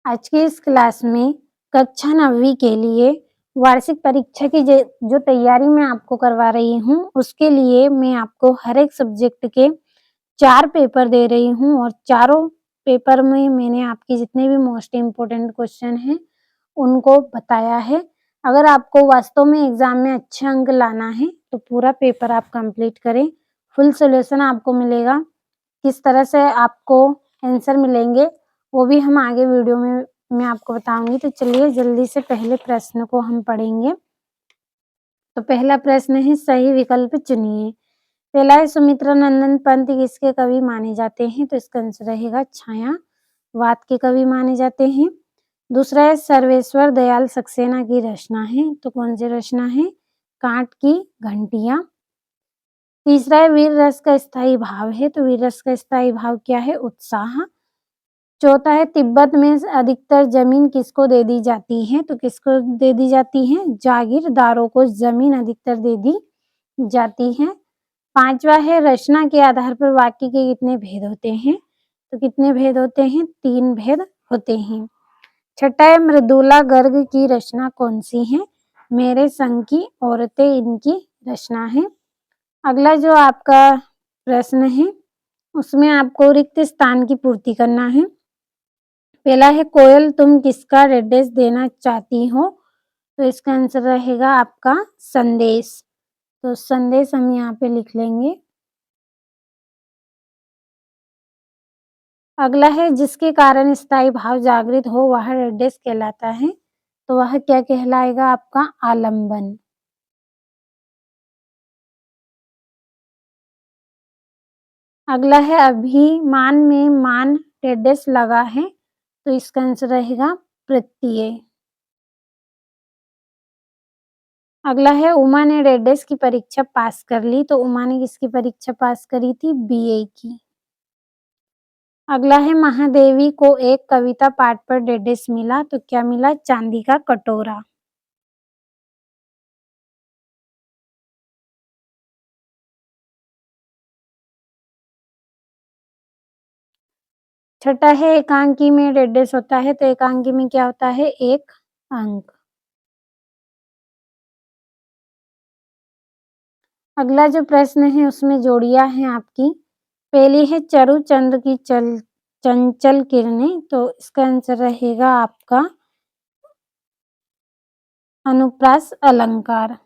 आज की इस क्लास में कक्षा 9वीं के लिए वार्षिक परीक्षा की जो तैयारी मैं आपको करवा रही हूँ, उसके लिए मैं आपको हर एक सब्जेक्ट के 4 पेपर दे रही हूँ और चारों पेपर में मैंने आपके जितने भी मोस्ट इम्पोर्टेंट क्वेश्चन हैं, उनको बताया है। अगर आपको वास्तव में एग्ज़ाम में अच्छे अंक लाना है, तो पूरा पेपर आप कंप्लीट करें। फुल सॉल्यूशन आपको मिलेगा। किस तरह से आपको आंसर मिलेंगे, वो भी हम आगे वीडियो में मैं आपको बताऊँगी। तो चलिए जल्दी से पहले प्रश्न को हम पढ़ेंगे। तो पहला प्रश्न है सही विकल्प चुनिए। पहला है सुमित्रा नंदन पंत किसके कवि माने जाते हैं? तो इसका आंसर रहेगा छायावाद के कवि माने जाते हैं। दूसरा है सर्वेश्वर दयाल सक्सेना की रचना है, तो कौन सी रचना है? कांट की घंटियाँ। तीसरा है वीर रस का स्थायी भाव है, तो वीर रस का स्थायी भाव क्या है? उत्साह। चौथा है तिब्बत में अधिकतर जमीन किसको दे दी जाती है? तो किसको दे दी जाती है? जागीरदारों को जमीन अधिकतर दे दी जाती है। पांचवा है रचना के आधार पर वाक्य के कितने भेद होते हैं? तो कितने भेद होते हैं? 3 भेद होते हैं। छठा है मृदुला गर्ग की रचना कौन सी है? मेरे संग की औरतें इनकी रचना है। अगला जो आपका प्रश्न है, उसमें आपको रिक्त स्थान की पूर्ति करना है। पहला है कोयल तुम किसका निर्देश देना चाहती हो? तो इसका आंसर रहेगा आपका संदेश। तो संदेश हम यहाँ पे लिख लेंगे। अगला है जिसके कारण स्थायी भाव जागृत हो वह निर्देश कहलाता है, तो वह क्या कहलाएगा? आपका आलंबन। अगला है अभिमान में मान निर्देश लगा है, तो इसका आंसर रहेगा प्रत्यय। अगला है उमा ने रेडेस की परीक्षा पास कर ली, तो उमा ने किसकी परीक्षा पास करी थी? बीए की। अगला है महादेवी को एक कविता पाठ पर रेडेस मिला, तो क्या मिला? चांदी का कटोरा। छठा है एकांकी में रेडेस होता है, तो एकांकी में क्या होता है? 1 अंक। अगला जो प्रश्न है उसमें जोड़ियां हैं आपकी। पहली है चरु चंद्र की चंचल किरणें, तो इसका आंसर रहेगा आपका अनुप्रास अलंकार।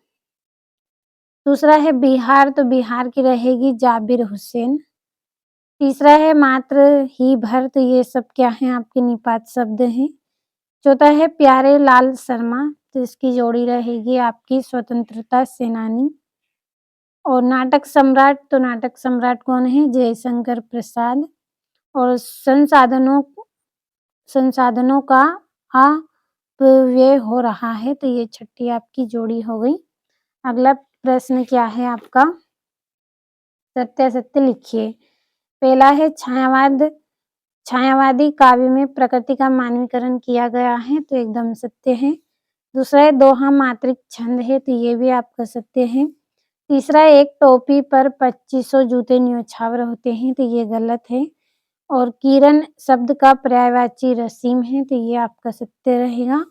दूसरा है बिहार, तो बिहार की रहेगी जाबिर हुसैन। तीसरा है मात्र ही भर, तो ये सब क्या है? आपके निपात शब्द हैं। चौथा है प्यारे लाल शर्मा, तो इसकी जोड़ी रहेगी आपकी स्वतंत्रता सेनानी। और नाटक सम्राट, तो नाटक सम्राट कौन है? जयशंकर प्रसाद। और संसाधनों संसाधनों का अपव्यय हो रहा है, तो ये छठी आपकी जोड़ी हो गई। अगला प्रश्न क्या है आपका? सत्यासत्य लिखिए। पहला है छायावादी काव्य में प्रकृति का मानवीकरण किया गया है, तो एकदम सत्य है। दूसरा है दोहा मात्रिक छंद है, तो ये भी आपका सत्य है। तीसरा है एक टोपी पर 2500 जूते न्योछावर होते हैं, तो ये गलत है। और किरण शब्द का पर्यायवाची रसीम है, तो ये आपका सत्य रहेगा।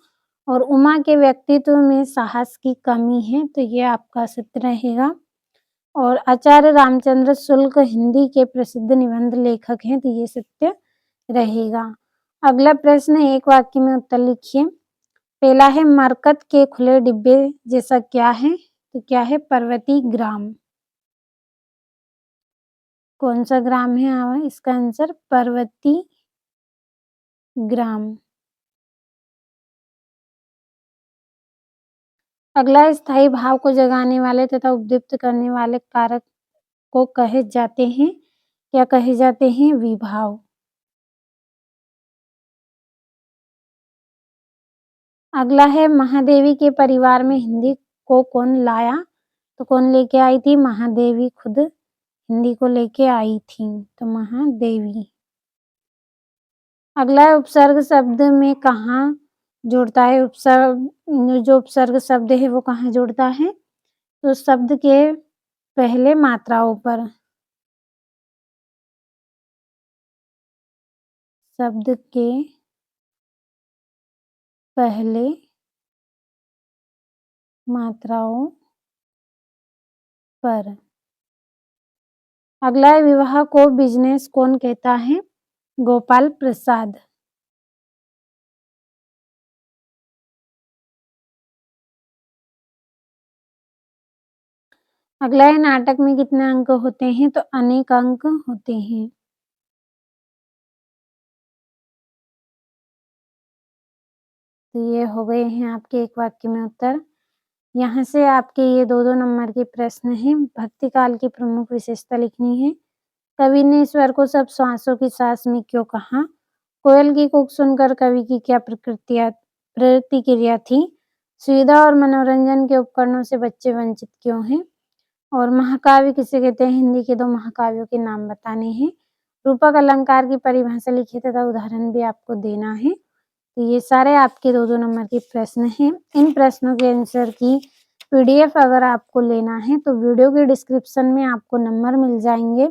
और उमा के व्यक्तित्व में साहस की कमी है, तो ये आपका सत्य रहेगा। और आचार्य रामचंद्र शुक्ल हिंदी के प्रसिद्ध निबंध लेखक हैं, तो ये सत्य रहेगा। अगला प्रश्न एक वाक्य में उत्तर लिखिए। पहला है मरकत के खुले डिब्बे जैसा क्या है? तो क्या है? पर्वती ग्राम। कौन सा ग्राम है? इसका आंसर पर्वती ग्राम। अगला स्थायी भाव को जगाने वाले तथा उद्दीप्त करने वाले कारक को कहे जाते हैं, क्या कहे जाते हैं? विभाव। अगला है महादेवी के परिवार में हिंदी को कौन लाया? तो कौन लेके आई थी? महादेवी खुद हिंदी को लेके आई थी, तो महादेवी। अगला है उपसर्ग शब्द में कहाँ जुड़ता है? जो उपसर्ग शब्द है वो कहाँ जुड़ता है? तो शब्द के पहले मात्राओं पर। शब्द के पहले मात्राओं पर। अगला है, विवाह को बिजनेस कौन कहता है? गोपाल प्रसाद। अगला है, नाटक में कितने अंक होते हैं? तो अनेक अंक होते हैं। तो ये हो गए हैं आपके एक वाक्य में उत्तर। यहाँ से आपके ये 2-2 नंबर के प्रश्न हैं। भक्ति काल की प्रमुख विशेषता लिखनी है। कवि ने ईश्वर को सब श्वासों की सांस में क्यों कहा? कोयल की कूक सुनकर कवि की क्या प्रतिक्रिया थी? सुविधा और मनोरंजन के उपकरणों से बच्चे वंचित क्यों हैं? और महाकाव्य किसे कहते हैं? हिंदी के 2 महाकाव्यों के नाम बताने हैं। रूपक अलंकार की परिभाषा लिखिए तथा उदाहरण भी आपको देना है। तो ये सारे आपके 2-2 नंबर के प्रश्न हैं। इन प्रश्नों के आंसर की पीडीएफ अगर आपको लेना है तो वीडियो के डिस्क्रिप्शन में आपको नंबर मिल जाएंगे,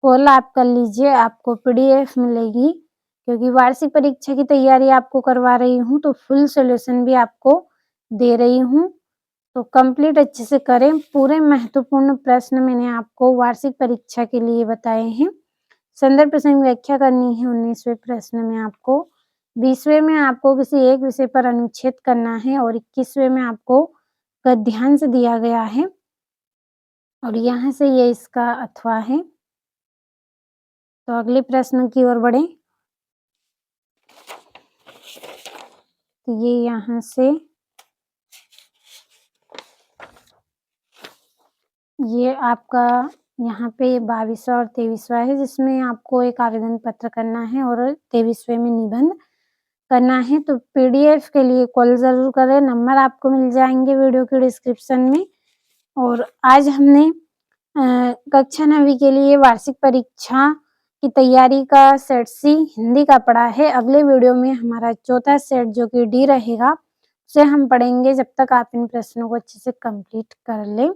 कॉल आप कर लीजिए, आपको पीडीएफ मिलेगी। क्योंकि वार्षिक परीक्षा की तैयारी आपको करवा रही हूँ तो फुल सॉल्यूशन भी आपको दे रही हूँ, तो कंप्लीट अच्छे से करें। पूरे महत्वपूर्ण प्रश्न मैंने आपको वार्षिक परीक्षा के लिए बताए हैं। संदर्भ प्रसंग व्याख्या करनी है 19वें प्रश्न में आपको, 20वें में आपको किसी एक विषय पर अनुच्छेद करना है और 21वें में आपको गद्यांश दिया गया है। और यहाँ से ये इसका अथवा है। तो अगले प्रश्न की ओर बढ़ें। तो ये यहाँ से ये आपका यहाँ पे 22वां और 23वां है, जिसमें आपको एक आवेदन पत्र करना है और 23वें में निबंध करना है। तो पीडीएफ के लिए कॉल ज़रूर करें, नंबर आपको मिल जाएंगे वीडियो के डिस्क्रिप्शन में। और आज हमने कक्षा 9वीं के लिए वार्षिक परीक्षा की तैयारी का सेट सी हिंदी का पढ़ा है। अगले वीडियो में हमारा चौथा सेट जो कि डी रहेगा, उसे हम पढ़ेंगे। जब तक आप इन प्रश्नों को अच्छे से कंप्लीट कर लें।